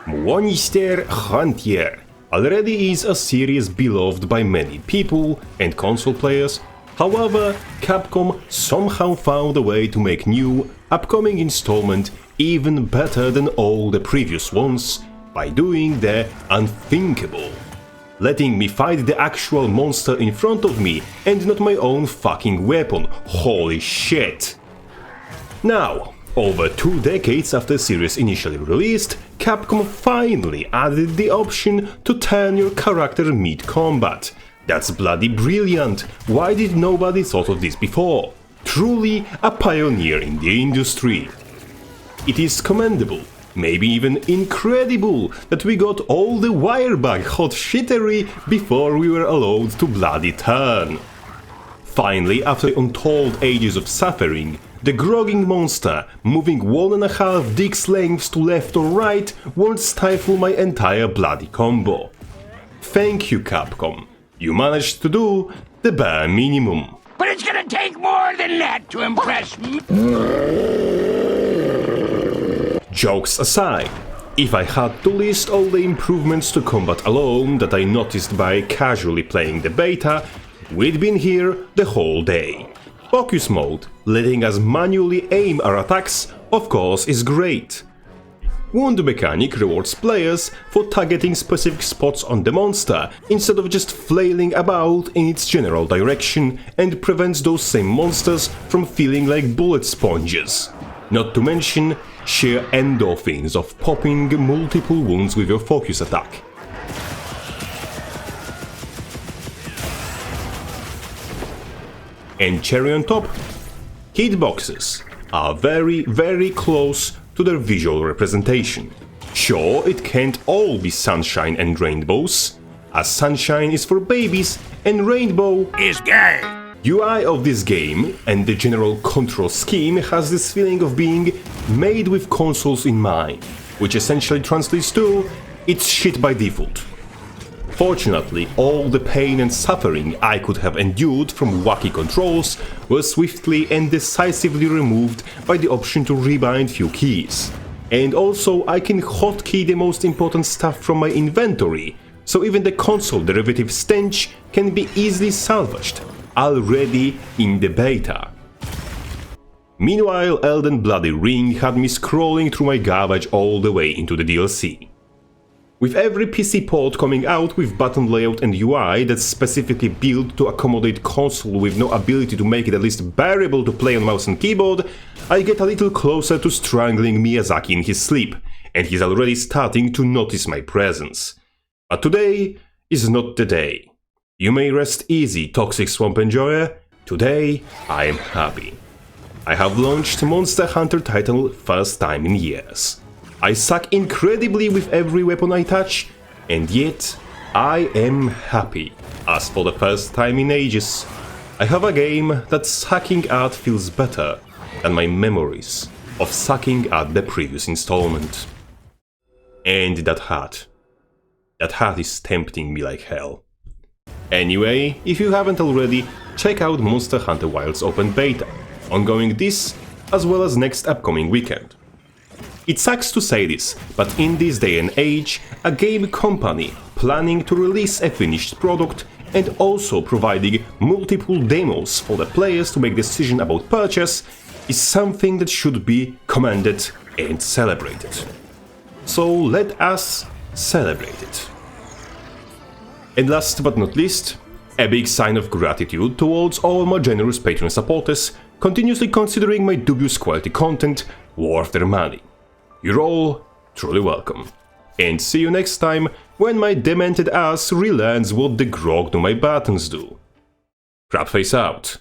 Monster Hunter already is a series beloved by many people and console players. However, Capcom somehow found a way to make new, upcoming installment even better than all the previous ones by doing the unthinkable. Letting me fight the actual monster in front of me and not my own fucking weapon. Holy shit! Now, over 2 decades after the series initially released, Capcom finally added the option to turn your character mid-combat. That's bloody brilliant! Why did nobody thought of this before? Truly a pioneer in the industry. It is commendable, maybe even incredible, that we got all the wirebug hot shittery before we were allowed to bloody turn. Finally, after untold ages of suffering, the grogging monster, moving 1.5 dicks lengths to left or right, won't stifle my entire bloody combo. Thank you, Capcom. You managed to do the bare minimum. But it's gonna take more than that to impress me. Jokes aside, if I had to list all the improvements to combat alone that I noticed by casually playing the beta, we'd been here the whole day. Focus mode, letting us manually aim our attacks, of course is great. Wound mechanic rewards players for targeting specific spots on the monster instead of just flailing about in its general direction, and prevents those same monsters from feeling like bullet sponges. Not to mention sheer endorphins of popping multiple wounds with your focus attack. And cherry on top, hitboxes are very close to their visual representation. Sure, it can't all be sunshine and rainbows, as sunshine is for babies and rainbow Is gay. UI of this game and the general control scheme has this feeling of being made with consoles in mind, which essentially translates to it's shit by default. Fortunately, all the pain and suffering I could have endured from wacky controls were swiftly and decisively removed by the option to rebind few keys. And also I can hotkey the most important stuff from my inventory, so even the console derivative stench can be easily salvaged, already in the beta. Meanwhile, Elden Bloody Ring had me scrolling through my garbage all the way into the DLC. With every PC port coming out with button layout and UI that's specifically built to accommodate console with no ability to make it at least bearable to play on mouse and keyboard, I get a little closer to strangling Miyazaki in his sleep, and he's already starting to notice my presence. But today is not the day. You may rest easy, Toxic Swamp Enjoyer. Today I am happy. I have launched Monster Hunter title first time in years. I suck incredibly with every weapon I touch, and yet I am happy, as for the first time in ages. I have a game that sucking at feels better than my memories of sucking at the previous installment. And that hat is tempting me like hell. Anyway, if you haven't already, check out Monster Hunter Wilds Open Beta, ongoing this as well as next upcoming weekend. It sucks to say this, but in this day and age, a game company planning to release a finished product and also providing multiple demos for the players to make decision about purchase is something that should be commended and celebrated. So let us celebrate it. And last but not least, a big sign of gratitude towards all my generous Patreon supporters continuously considering my dubious quality content worth their money. You're all truly welcome. And see you next time when my demented ass relearns what the grog to my buttons do. Crabface out.